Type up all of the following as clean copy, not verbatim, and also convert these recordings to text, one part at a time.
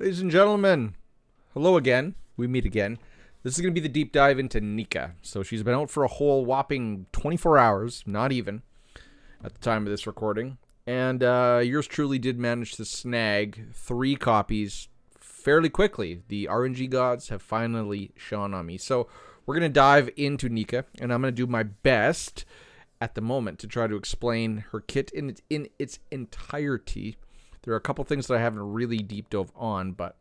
Ladies and gentlemen, hello again. We meet again. This is going to be the deep dive into Nika. So she's been out for a whole whopping 24 hours, not even, at the time of this recording. And yours truly did manage to snag 3 copies fairly quickly. The RNG gods have finally shone on me. So we're going to dive into Nika, and I'm going to do my best at the moment to try to explain her kit in its entirety. There are a couple things that I haven't really deep dove on, but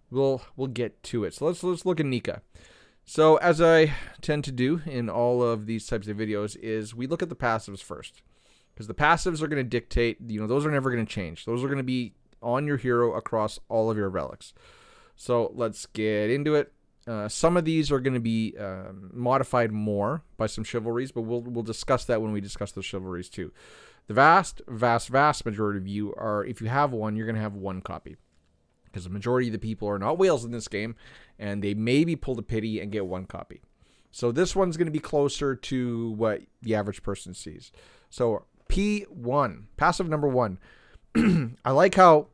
we'll get to it. So let's look at Nika. So as I tend to do in all of these types of videos is we look at the passives first, because the passives are going to dictate, those are never going to change. Those are going to be on your hero across all of your relics. So let's get into it. Some of these are going to be modified more by some chivalries, but we'll discuss that when we discuss the chivalries too. The vast majority of you are, if you have one, you're going to have 1 copy. Because the majority of the people are not whales in this game, and they maybe pull the pity and get 1 copy. So this one's going to be closer to what the average person sees. So P1, passive number 1. I like how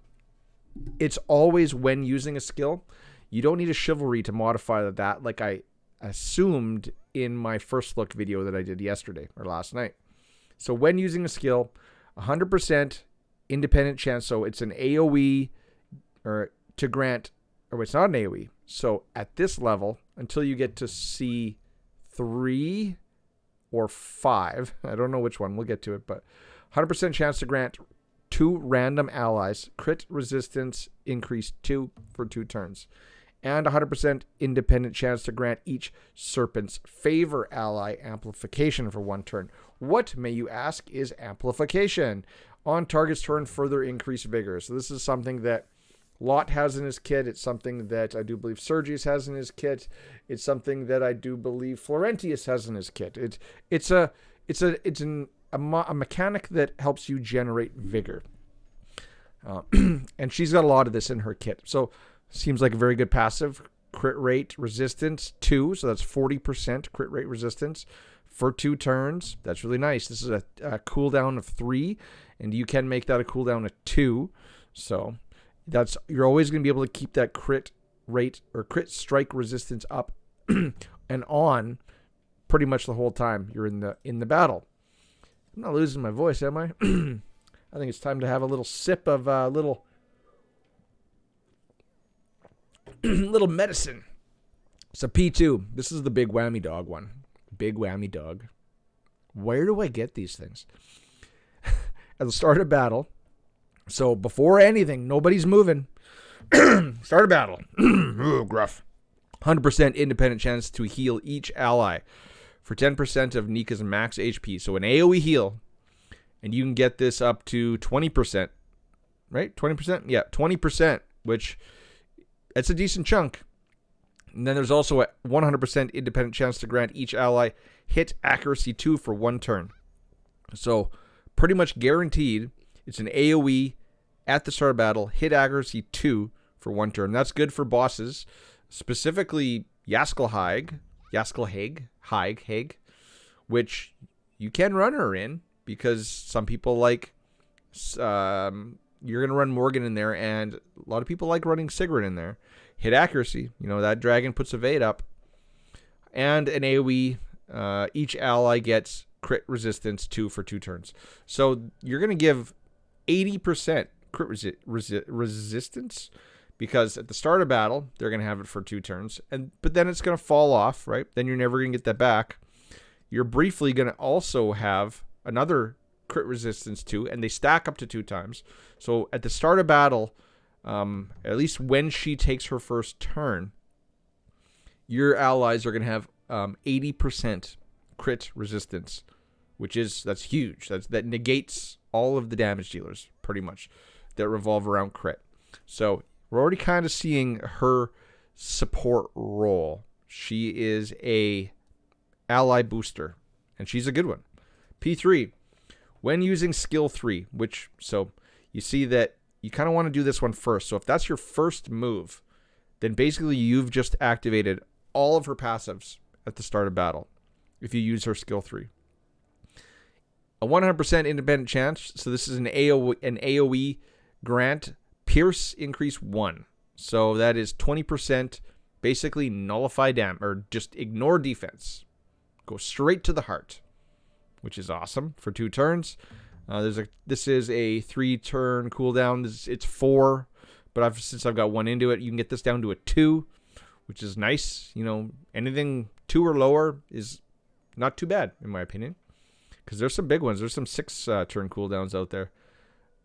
it's always when using a skill. You don't need a chivalry to modify that, like I assumed in my first look video that I did yesterday or last night. So when using a skill, 100% independent chance. So it's an AoE or to grant, or it's not an AoE. So at this level, until you get to C3 or 5, I don't know which one, we'll get to it, but 100% chance to grant 2 random allies crit resistance increase 2 for 2 turns. And 100% independent chance to grant each Serpent's Favor ally amplification for 1 turn. What, may you ask, is amplification? On target's turn, further increase vigor. So this is something that Lot has in his kit. It's something that I do believe Sergius has in his kit. It's something that I do believe Florentius has in his kit. It's a mechanic that helps you generate vigor. And she's got a lot of this in her kit. So seems like a very good passive. Crit rate resistance 2, so that's 40% crit rate resistance for 2 turns. That's really nice. This is a cooldown of 3, and you can make that a cooldown of 2. So you're always going to be able to keep that crit rate or crit strike resistance up and on pretty much the whole time you're in the battle. I'm not losing my voice, am I? I think it's time to have a little sip of little medicine. So P2, this is the big whammy dog one. Big whammy dog. Where do I get these things? At the start of battle. So before anything, nobody's moving. Start of battle. Ooh, gruff. 100% independent chance to heal each ally for 10% of Nika's max HP. So an AoE heal. And you can get this up to 20%. Right? 20%? Yeah, 20%, which it's a decent chunk. And then there's also a 100% independent chance to grant each ally hit accuracy 2 for 1 turn. So pretty much guaranteed. It's an AoE at the start of battle, hit accuracy 2 for 1 turn. That's good for bosses, specifically Haig, which you can run her in because some people like, you're going to run Morgan in there, and a lot of people like running Sigrid in there. Hit accuracy, that dragon puts evade up. And an AoE, each ally gets crit resistance 2 for 2 turns. So you're going to give 80% crit resistance because at the start of battle, they're going to have it for 2 turns. But then it's going to fall off, right? Then you're never going to get that back. You're briefly going to also have another crit resistance 2, and they stack up to 2 times. So at the start of battle, at least when she takes her first turn, your allies are going to have 80% crit resistance, that's huge. That negates all of the damage dealers, pretty much, that revolve around crit. So we're already kind of seeing her support role. She is a ally booster, and she's a good one. P3, when using skill 3, so you see that you kind of want to do this one first. So if that's your first move, then basically you've just activated all of her passives at the start of battle if you use her skill 3. A 100% independent chance, so this is an AoE grant, pierce increase 1. So that is 20% basically nullify damage, or just ignore defense. Go straight to the heart, which is awesome for 2 turns. This is a 3-turn cooldown. It's 4, but since I've got 1 into it, you can get this down to a 2, which is nice. You know, anything 2 or lower is not too bad, in my opinion, because there's some big ones. There's some 6-turn cooldowns out there.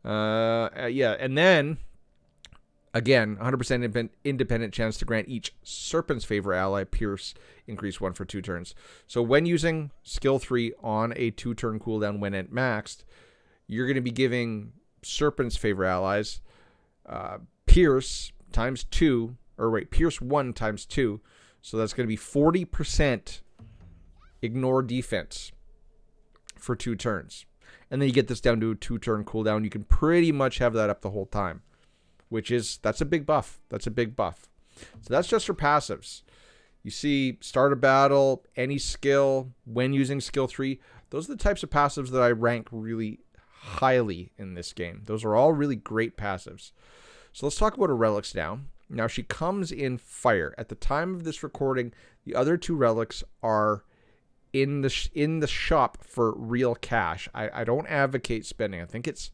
Yeah, and then, again, 100% independent chance to grant each Serpent's Favor ally Pierce increase 1 for 2 turns. So when using skill 3 on a 2-turn cooldown when at maxed, you're going to be giving Serpent's Favor allies Pierce times 2, or wait, Pierce 1 times 2. So that's going to be 40% ignore defense for 2 turns. And then you get this down to a 2-turn cooldown. You can pretty much have that up the whole time, that's a big buff. That's a big buff. So that's just for passives. You see, start a battle, any skill, when using skill 3. Those are the types of passives that I rank really highly in this game. Those are all really great passives. So let's talk about her relics now. Now, she comes in fire. At the time of this recording, the other 2 relics are in the shop for real cash. I don't advocate spending. I think it's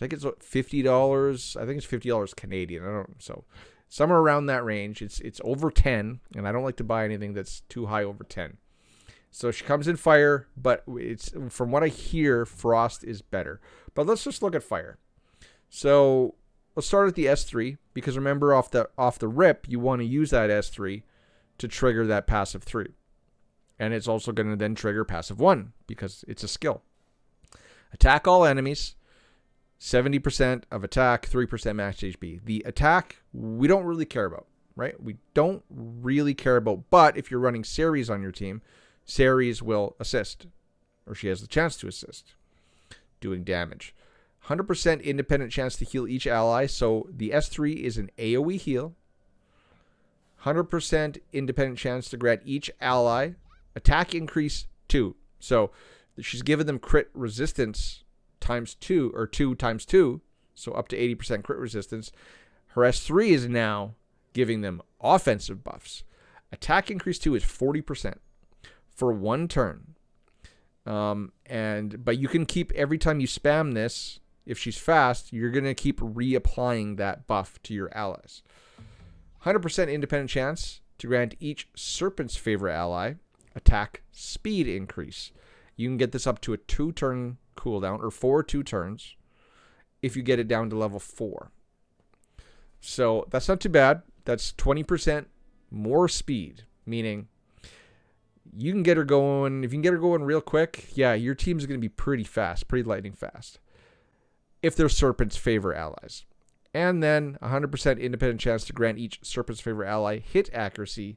what, $50. I think it's $50 Canadian. I don't, so somewhere around that range. It's over 10, and I don't like to buy anything that's too high over 10. So she comes in fire, but it's, from what I hear, frost is better. But let's just look at fire. So let's start at the S3, because remember, off the rip, you want to use that S3 to trigger that passive 3. And it's also going to then trigger passive 1 because it's a skill. Attack all enemies. 70% of attack, 3% max HP. The attack, we don't really care about, right? We don't really care about. But if you're running Ceres on your team, Ceres will assist, or she has the chance to assist, doing damage. 100% independent chance to heal each ally. So the S3 is an AoE heal. 100% independent chance to grant each ally attack increase 2. So she's given them crit resistance times 2, or 2 times 2, so up to 80% crit resistance. Her S3 is now giving them offensive buffs. Attack increase 2 is 40% for 1 turn. But you can keep, every time you spam this, if she's fast, you're going to keep reapplying that buff to your allies. 100% independent chance to grant each Serpent's Favor ally attack speed increase. You can get this up to a 2-turn cooldown, or 4 2 turns, if you get it down to level 4. So that's not too bad. That's 20% more speed, meaning you can get her going. If you can get her going real quick, yeah, your team's going to be pretty fast, pretty lightning fast, if they're Serpent's Favor allies. And then 100% independent chance to grant each Serpent's Favor ally hit accuracy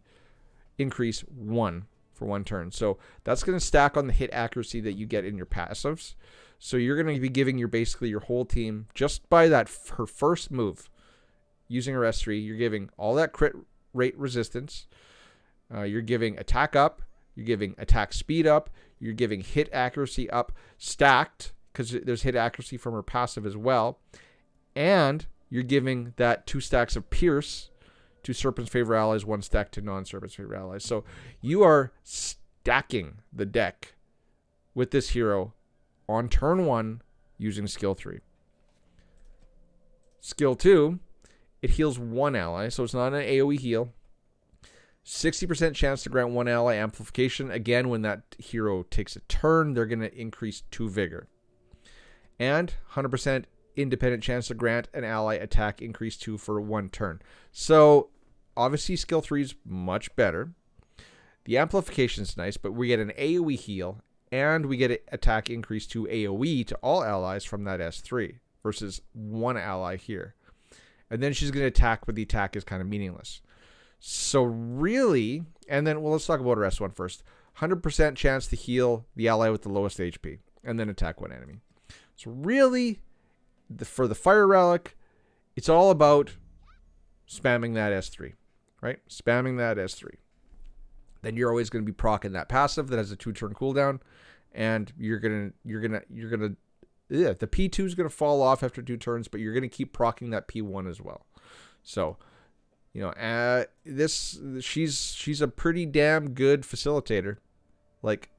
increase 1 for 1 turn. So that's going to stack on the hit accuracy that you get in your passives. So you're going to be giving basically your whole team, just by that, her first move, using her S3, you're giving all that crit rate resistance. You're giving attack up. You're giving attack speed up. You're giving hit accuracy up, stacked, because there's hit accuracy from her passive as well. And you're giving that 2 stacks of Pierce to Serpent's Favor allies, 1 stack to non-Serpent's Favor allies. So you are stacking the deck with this hero on turn 1 using skill 3. Skill 2, it heals 1 ally, so it's not an AoE heal. 60% chance to grant 1 ally amplification. Again, when that hero takes a turn, they're going to increase 2 vigor. And 100% independent chance to grant an ally attack increase 2 for 1 turn. So obviously skill 3 is much better. The amplification is nice, but we get an AoE heal, and we get an attack increase to AoE to all allies from that S3 versus 1 ally here. And then she's going to attack, but the attack is kind of meaningless. So really, and then, well, let's talk about her S1 first. 100% chance to heal the ally with the lowest HP, and then attack 1 enemy. So really, for the Fire Relic, it's all about spamming that S3, right? Spamming that S3. Then you're always going to be proccing that passive that has a 2-turn cooldown, and you're gonna the P2 is gonna fall off after 2 turns, but you're gonna keep proccing that P1 as well. So she's a pretty damn good facilitator. Like,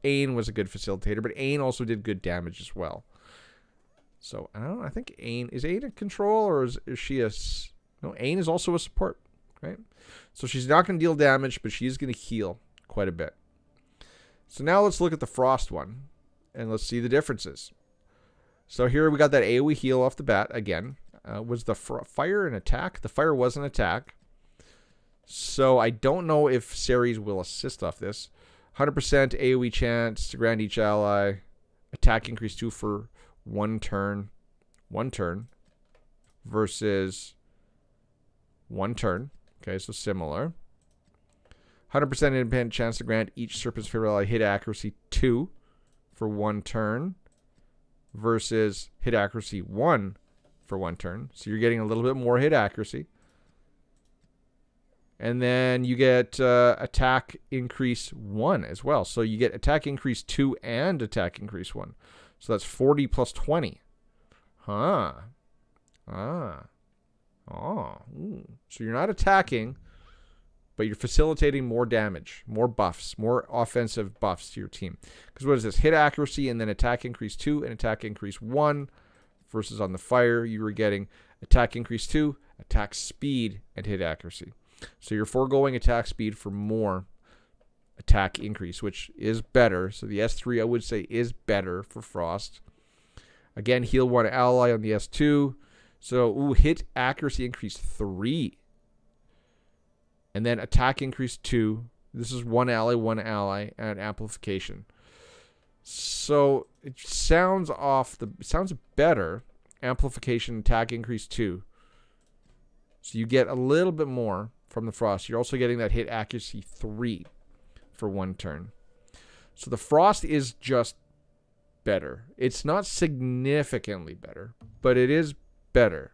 Ain was a good facilitator, but Ain also did good damage as well. So, I don't know. I think Ain... Is Ain a control, or is she a... No, Ain is also a support, right? So, she's not going to deal damage, but she's going to heal quite a bit. So, now let's look at the Frost one, and let's see the differences. So, here we got that AoE heal off the bat, again. Was the fire an attack? The fire was an attack. So, I don't know if Ceres will assist off this. 100% AoE chance to grant each ally. Attack increase 2 for 1 turn. 1 turn. Versus 1 turn. Okay, so similar. 100% independent chance to grant each Serpent's favorite ally hit accuracy 2 for 1 turn. Versus hit accuracy 1 for 1 turn. So you're getting a little bit more hit accuracy. And then you get attack increase 1 as well. So you get attack increase 2 and attack increase 1. So that's 40 plus 20. Huh. Ah. Oh. Ooh. So you're not attacking, but you're facilitating more damage, more buffs, more offensive buffs to your team. Because what is this? Hit accuracy and then attack increase 2 and attack increase 1. Versus on the fire, you were getting attack increase 2, attack speed, and hit accuracy. So you're foregoing attack speed for more attack increase, which is better. So the S3, I would say, is better for Frost. Again, heal 1 ally on the S2. So, hit accuracy increase 3. And then attack increase 2. This is 1 ally, and amplification. So, it sounds better. Amplification, attack increase 2. So you get a little bit more from the Frost. You're also getting that hit accuracy 3 for 1 turn. So the Frost is just better. It's not significantly better, but it is better.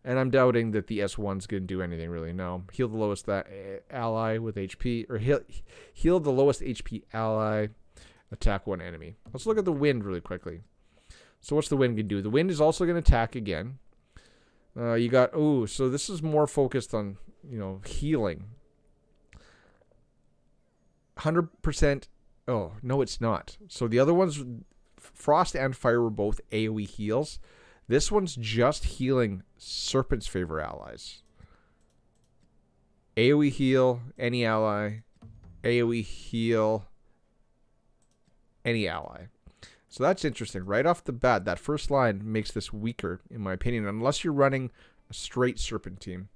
And I'm doubting that the S1's going to do anything really. No. Heal the lowest ally with HP, or heal the lowest HP ally, attack 1 enemy. Let's look at the wind really quickly. So what's the wind going to do? The wind is also going to attack again. You got, so this is more focused on, healing. 100%. Oh, no, it's not. So the other ones, Frost and Fire, were both AoE heals. This one's just healing Serpent's favor allies. AoE heal any ally. AoE heal any ally. So that's interesting. Right off the bat, that first line makes this weaker, in my opinion, unless you're running a straight Serpent team.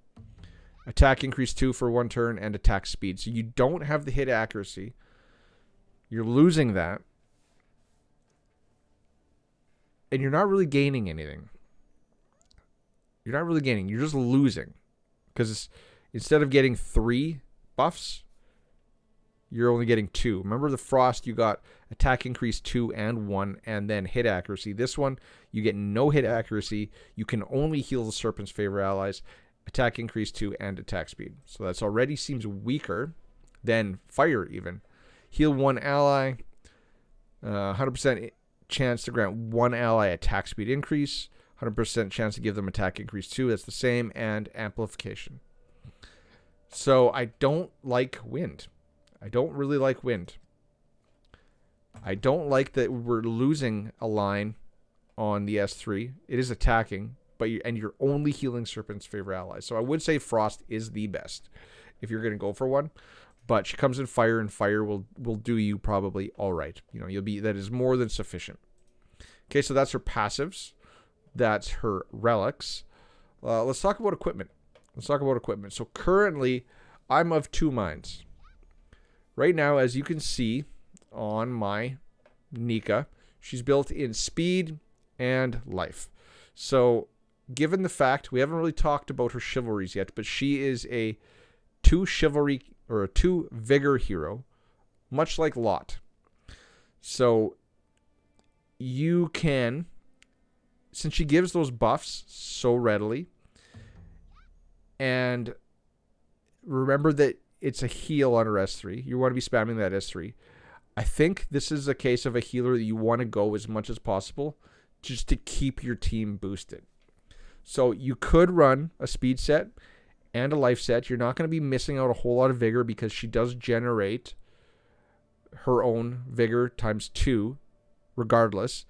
Attack increase 2 for 1 turn and attack speed. So you don't have the hit accuracy. You're losing that. And you're not really gaining anything. You're not really gaining. You're just losing. Because instead of getting 3 buffs, you're only getting 2. Remember the Frost, you got attack increase 2 and 1, and then hit accuracy. This one, you get no hit accuracy. You can only heal the Serpent's favor allies. Attack increase 2 and attack speed. So that's already seems weaker than Fire even. Heal 1 ally. 100% chance to grant 1 ally attack speed increase. 100% chance to give them attack increase 2. That's the same. And amplification. So I don't like wind. I don't really like wind. I don't like that we're losing a line on the S3. It is attacking, but you're only healing Serpent's favor allies. So I would say Frost is the best if you're going to go for one. But she comes in Fire, and Fire will do you probably all right. That is more than sufficient. Okay, so that's her passives. That's her relics. Let's talk about equipment. So currently, I'm of 2 minds. Right now, as you can see on my Nika, she's built in speed and life. So, given the fact, we haven't really talked about her chivalries yet, but she is a 2 chivalry or a 2 vigor hero, much like Lot. So, you can, since she gives those buffs so readily, and remember that it's a heal on her S3. You want to be spamming that S3. I think this is a case of a healer that you want to go as much as possible just to keep your team boosted. So you could run a speed set and a life set. You're not going to be missing out a whole lot of vigor because she does generate her own vigor times 2 regardless.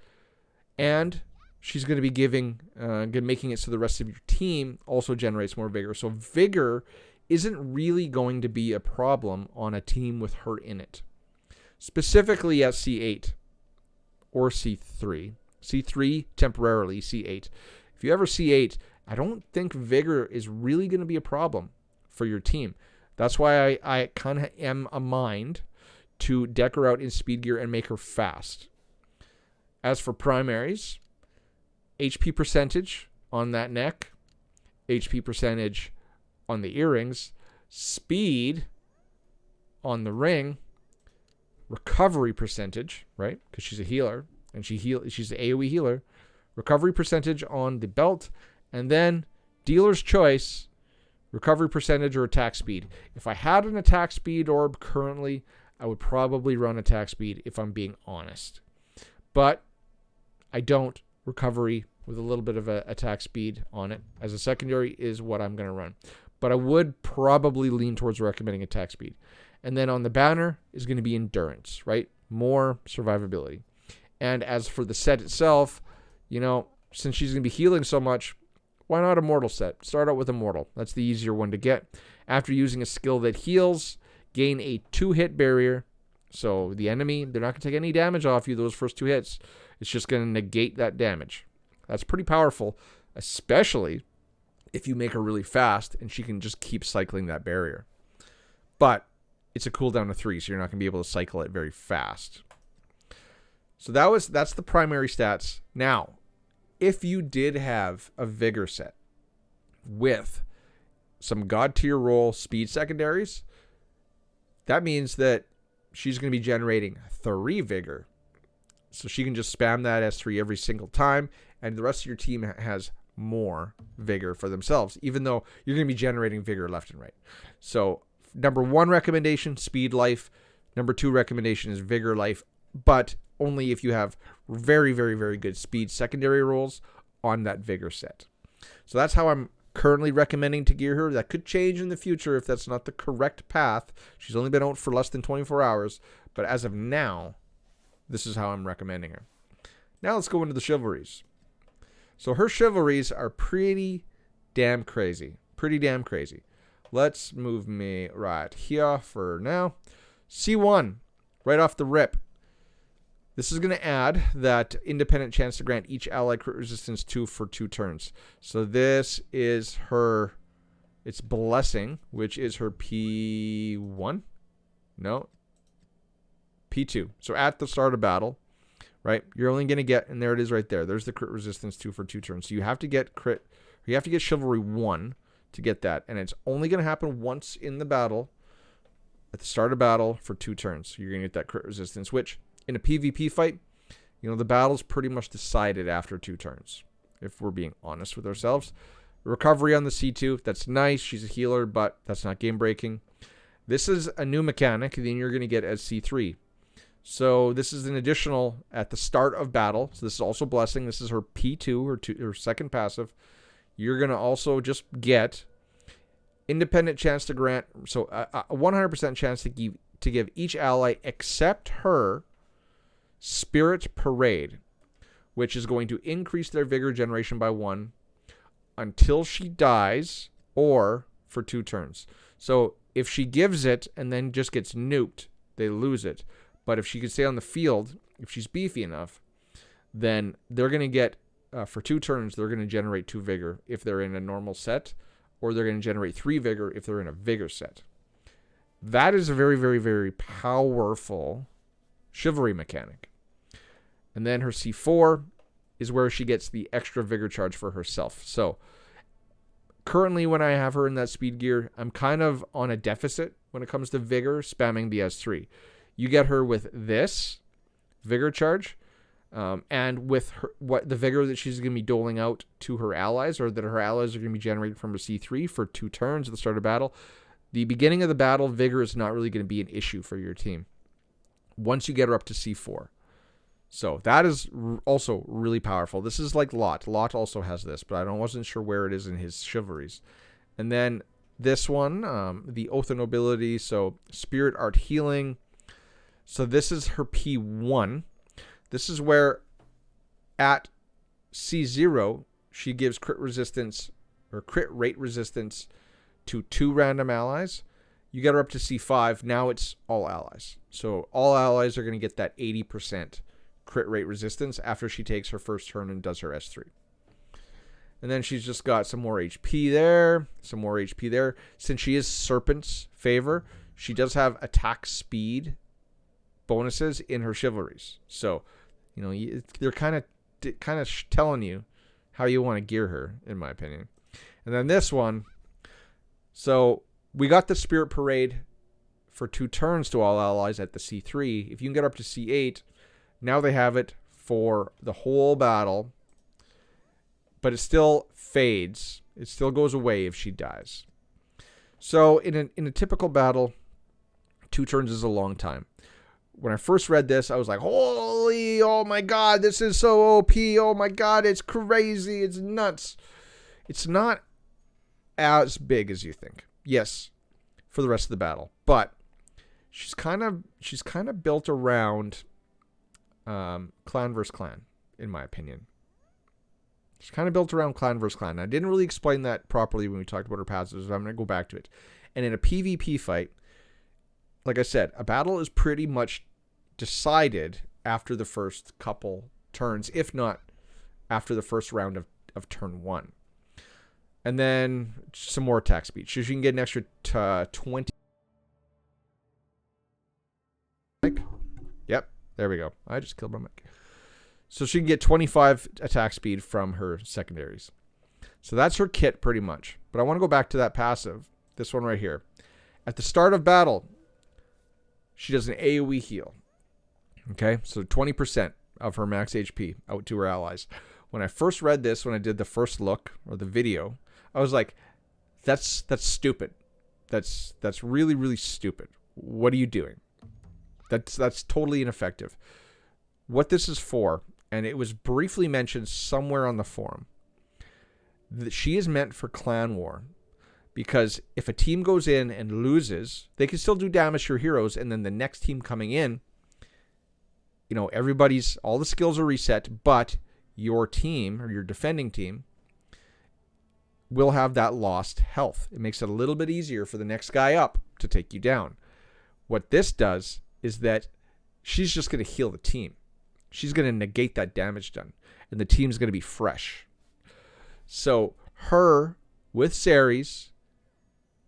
And she's going to be making it so the rest of your team also generates more vigor. So vigor isn't really going to be a problem on a team with her in it. Specifically at C8 or C3. C3 temporarily, C8. If you ever C8, I don't think vigor is really going to be a problem for your team. That's why I kind of am a mind to deck her out in speed gear and make her fast. As for primaries, HP percentage on that neck, HP percentage on the earrings, speed on the ring, recovery percentage, right? Because she's a healer and she's an AoE healer. Recovery percentage on the belt, and then dealer's choice, recovery percentage or attack speed. If I had an attack speed orb currently, I would probably run attack speed if I'm being honest. But I don't. Recovery with a little bit of a attack speed on it as a secondary is what I'm going to run. But I would probably lean towards recommending attack speed. And then on the banner is going to be endurance, right? More survivability. And as for the set itself, since she's going to be healing so much, why not a mortal set? Start out with a mortal. That's the easier one to get. After using a skill that heals, gain a 2-hit barrier. So the enemy, they're not going to take any damage off you those first 2 hits. It's just going to negate that damage. That's pretty powerful, especially if you make her really fast and she can just keep cycling that barrier. But it's a cooldown of 3, so you're not going to be able to cycle it very fast. So that's the primary stats. Now, if you did have a vigor set with some god tier roll speed secondaries, that means that she's going to be generating 3 vigor. So she can just spam that S3 every single time, and the rest of your team has more vigor for themselves, even though you're going to be generating vigor left and right. So number 1 recommendation, speed life. Number 2 recommendation is vigor life, but only if you have very, very, very good speed secondary rolls on that vigor set. So that's how I'm currently recommending to gear her. That could change in the future if that's not the correct path. She's only been out for less than 24 hours, but as of now, this is how I'm recommending her. Now let's go into the chivalries. So her chivalries are pretty damn crazy. Pretty damn crazy. Let's move me right here for now. C1, right off the rip. This is going to add that independent chance to grant each ally crit resistance 2 for 2 turns. So this is it's blessing, which is her P1? No. P2. So at the start of battle, right, you're only going to get, and there it is right there. There's the crit resistance 2 for 2 turns. So you have to get chivalry 1 to get that. And it's only going to happen once in the battle, at the start of battle for 2 turns. So you're going to get that crit resistance, which in a PvP fight, the battle's pretty much decided after 2 turns, if we're being honest with ourselves. Recovery on the C2, that's nice. She's a healer, but that's not game breaking. This is a new mechanic that you're going to get as C3. So this is an additional at the start of battle. So this is also blessing. This is her P2 or second passive. You're going to also just get independent chance to grant, so a 100% chance to give each ally except her Spirit Parade, which is going to increase their vigor generation by 1 until she dies or for 2 turns. So if she gives it and then just gets nuked, they lose it. But if she can stay on the field, if she's beefy enough, then they're going to get, for 2 turns, they're going to generate 2 vigor if they're in a normal set, or they're going to generate 3 vigor if they're in a vigor set. That is a very, very, very powerful chivalry mechanic. And then her C4 is where she gets the extra vigor charge for herself. So currently when I have her in that speed gear, I'm kind of on a deficit when it comes to vigor, spamming the S3. You get her with this vigor charge, and with the vigor that she's going to be doling out to her allies, or that her allies are going to be generated from her C3 for 2 turns at the start of battle. The beginning of the battle, vigor is not really going to be an issue for your team once you get her up to C4. So that is also really powerful. This is like Lot. Lot also has this, but I wasn't sure where it is in his chivalries. And then this one, the Oath of Nobility, so Spirit Art Healing. So this is her P1. This is where at C0, she gives crit resistance or crit rate resistance to 2 random allies. You get her up to C5. Now it's all allies. So all allies are going to get that 80% crit rate resistance after she takes her first turn and does her S3. And then she's just got some more HP there, some more HP there. Since she is Serpent's favor, she does have attack speed bonuses in her chivalries. So, you know, they're kind of telling you how you want to gear her, in my opinion. And then this one, so we got the Spirit Parade for 2 turns to all allies at the C3. If you can get up to C8, now they have it for the whole battle. But it still fades. It still goes away if she dies. So in a typical battle, 2 turns is a long time. When I first read this, I was like, holy, oh my god, this is so OP. Oh my god, it's crazy. It's nuts. It's not as big as you think. Yes, for the rest of the battle. But she's kind of built around clan versus clan, in my opinion. She's kind of built around clan versus clan. I didn't really explain that properly when we talked about her passives, but I'm going to go back to it. And in a PvP fight, like I said, a battle is pretty much decided after the first couple turns, if not after the first round of turn 1. And then some more attack speed. So you can get an extra 20. Yep, there we go. I just killed my mic. So she can get 25 attack speed from her secondaries. So that's her kit pretty much. But I want to go back to that passive. This one right here. At the start of battle, she does an AoE heal. Okay, so 20% of her max HP out to her allies. When I first read this, when I did the first look or the video, I was like, that's stupid. That's really, really stupid. What are you doing? That's totally ineffective. What this is for, and it was briefly mentioned somewhere on the forum, that she is meant for clan war. Because if a team goes in and loses, they can still do damage to your heroes, and then the next team coming in, you know, all the skills are reset, but your team, or your defending team, will have that lost health. It makes it a little bit easier for the next guy up to take you down. What this does is that she's just going to heal the team. She's going to negate that damage done, and the team's going to be fresh. So her with Ceres,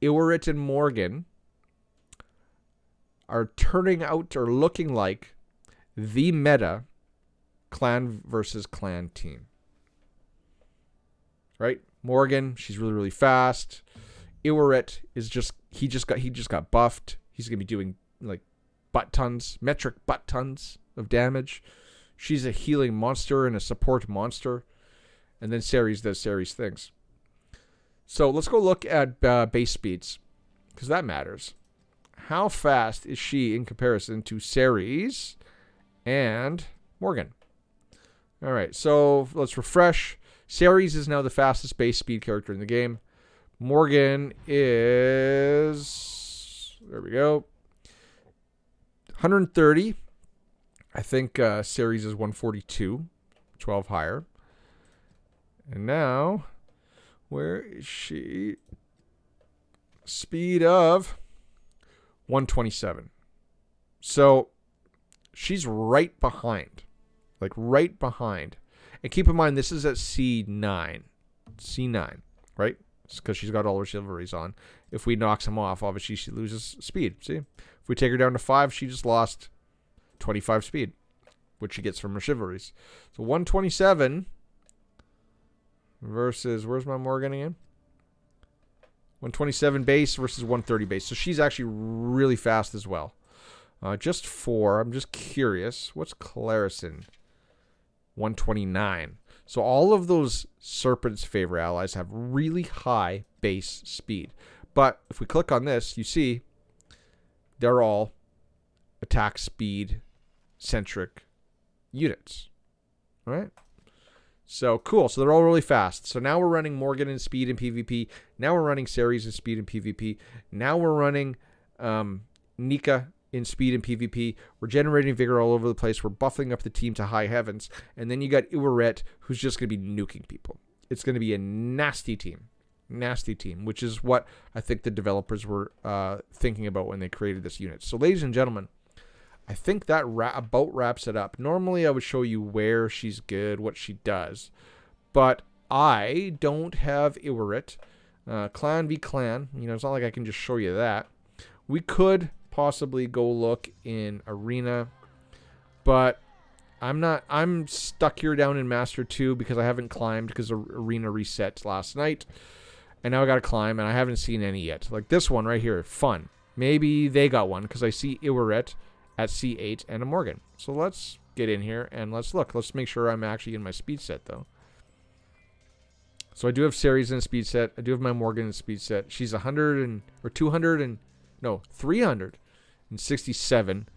Iwarit, and Morgan are turning out or looking like the meta clan versus clan team. Right? Morgan, she's really, really fast. Iwarit is he just got buffed. He's gonna be doing like metric butt tons of damage. She's a healing monster and a support monster. And then Ceres does Ceres things. So let's go look at base speeds, because that matters. How fast is she in comparison to Ceres and Morgan? All right, so let's refresh. Ceres is now the fastest base speed character in the game. Morgan is, there we go, 130. I think Ceres is 142, 12 higher. And now, where is she? Speed of 127. So she's right behind. Like right behind. And keep in mind, this is at C9. C9, right? It's because she's got all her chivalries on. If we knock some off, obviously she loses speed. See? If we take her down to 5, she just lost 25 speed, which she gets from her chivalries. So 127 versus, where's my Morgan again? 127 base versus 130 base. So she's actually really fast as well. I'm just curious, what's Clarison? 129. So all of those Serpent's favor allies have really high base speed. But if we click on this, you see they're all attack speed centric units. All right? So cool. So they're all really fast. So now we're running Morgan and speed in PvP. Now we're running Ceres and speed in PvP. Now we're running Nika in speed and PvP. We're generating vigor all over the place. We're buffing up the team to high heavens. And then you got Iwaret, who's just going to be nuking people. It's going to be a nasty team. Nasty team, which is what I think the developers were thinking about when they created this unit. So ladies and gentlemen, I think that about wraps it up. Normally, I would show you where she's good, what she does. But I don't have Iwaret. Clan v Clan. You know, it's not like I can just show you that. We could possibly go look in Arena. But I'm stuck here down in Master 2 because I haven't climbed because Arena reset last night. And now I got to climb, and I haven't seen any yet. Like this one right here. Fun. Maybe they got one because I see Iwaret at C8 and a Morgan. So let's get in here and let's look. Let's make sure I'm actually in my speed set though. So I do have Ceres in speed set. I do have my Morgan in speed set. She's 367,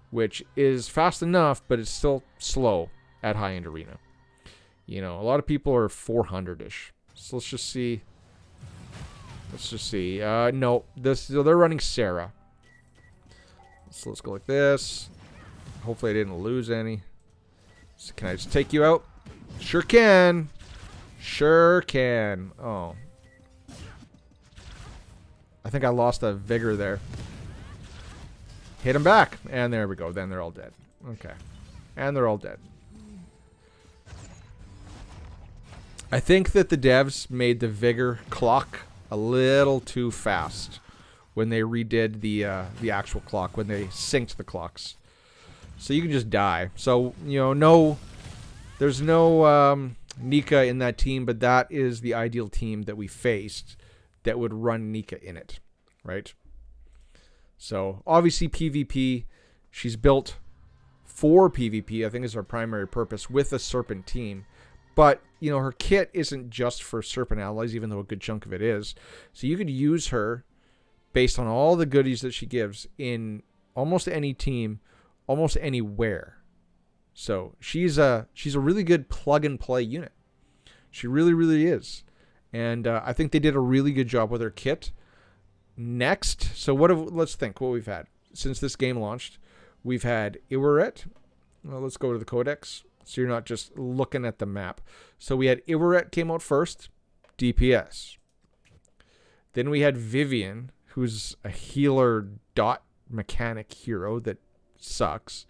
which is fast enough, but it's still slow at high-end arena. You know, a lot of people are 400-ish. So let's just see. No, so they're running Sarah. So let's go like this. Hopefully I didn't lose any. So can I just take you out? Sure can. Sure can. Oh. I think I lost a vigor there. Hit him back. And there we go. Then they're all dead. Okay. And they're all dead. I think that the devs made the vigor clock a little too fast when they redid the actual clock, when they synced the clocks. So you can just die. So, you know, there's no Nika in that team, but that is the ideal team that we faced that would run Nika in it, right? So, obviously PvP, she's built for PvP, I think is her primary purpose, with a Serpent team. But, you know, her kit isn't just for Serpent allies, even though a good chunk of it is. So you could use her based on all the goodies that she gives in almost any team, almost anywhere. So she's a really good plug-and-play unit. She really, really is. And I think they did a really good job with her kit. Next, so let's think what we've had. Since this game launched, we've had Iwaret. Well, let's go to the Codex, so you're not just looking at the map. So we had Iwaret came out first, DPS. Then we had Vivian, who's a healer dot mechanic hero that sucks.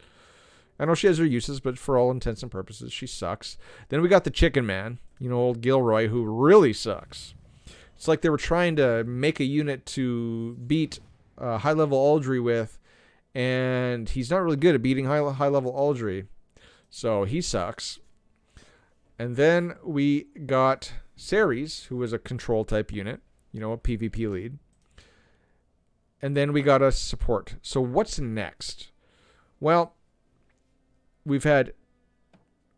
I know she has her uses, but for all intents and purposes, she sucks. Then we got the Chicken Man, you know, old Gilroy, who really sucks. It's like they were trying to make a unit to beat high-level Aldry with, and he's not really good at beating high-level Aldry. So he sucks. And then we got Ceres, who was a control-type unit, you know, a PvP lead. And then we got a support. So what's next? Well, we've had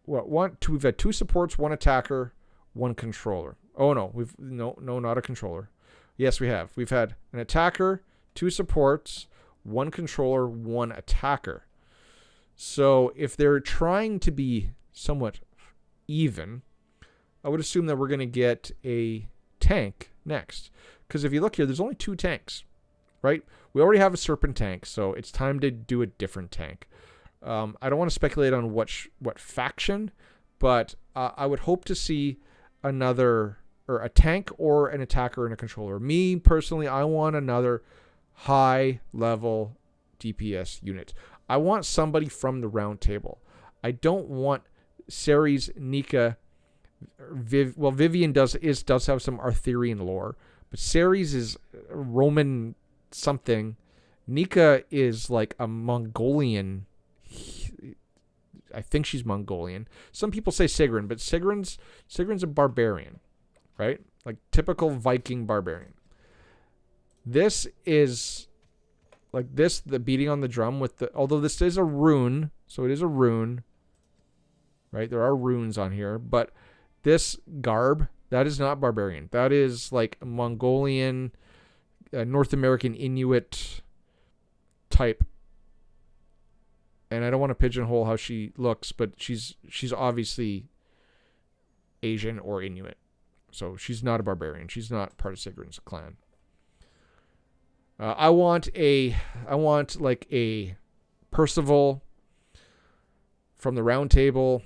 we've had 2 supports, 1 attacker, 1 controller. Oh no, no, not a controller. Yes, we have. We've had an attacker, 2 supports, 1 controller, 1 attacker. So if they're trying to be somewhat even, I would assume that we're going to get a tank next. Because if you look here, there's only 2 tanks, right? We already have a Serpent tank, so it's time to do a different tank. I don't want to speculate on what faction, but I would hope to see another, or a tank or an attacker and a controller. Me, personally, I want another high-level DPS unit. I want somebody from the round table. I don't want Ceres, Nika, Vivian does have some Arthurian lore, but Ceres is Roman something. Nika is like a Mongolian. I think she's Mongolian. Some people say Sigrun, but Sigrun's a barbarian, right? Like typical Viking barbarian. This is like this, the beating on the drum with the, although this is a rune, so it is a rune, right? There are runes on here, but this garb, that is not barbarian. That is like a Mongolian, North American Inuit type. And I don't want to pigeonhole how she looks, but she's obviously Asian or Inuit. So she's not a barbarian. She's not part of Sigrun's clan. I want like a Percival from the Round Table.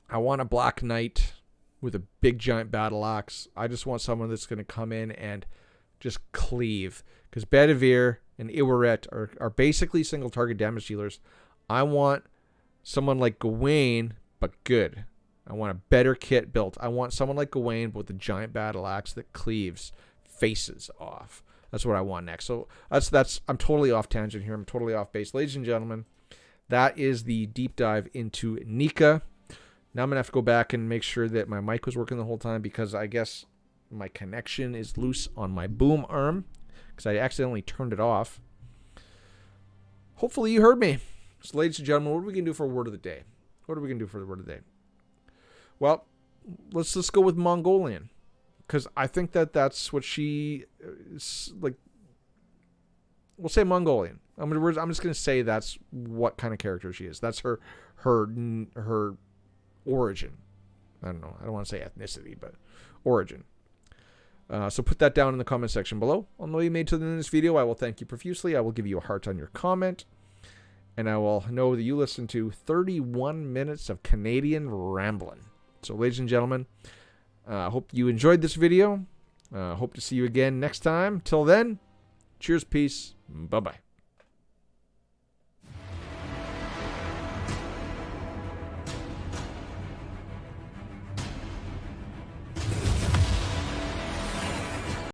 I want a Black Knight with a big giant battle axe. I just want someone that's going to come in and just cleave. Because Bedivere and Iwaret are basically single target damage dealers. I want someone like Gawain, but good. I want a better kit built. I want someone like Gawain, but with a giant battle axe that cleaves faces off. That's what I want next. So that's I'm totally off tangent here. I'm totally off base. Ladies and gentlemen, that is the deep dive into Nika. Now I'm going to have to go back and make sure that my mic was working the whole time, because I guess my connection is loose on my boom arm because I accidentally turned it off. Hopefully you heard me. So ladies and gentlemen, what are we going to do for a word of the day? What are we going to do for the word of the day? Well, let's just go with Mongolian, because I think that's what she is like. We'll say Mongolian. I'm just going to say that's what kind of character she is. That's her origin. I don't know. I don't want to say ethnicity, but origin. So put that down in the comment section below. I'll know you made it to the end of this video. I will thank you profusely. I will give you a heart on your comment. And I will know that you listened to 31 minutes of Canadian rambling. So ladies and gentlemen, I hope you enjoyed this video. Hope to see you again next time. Till then, cheers, peace, bye-bye.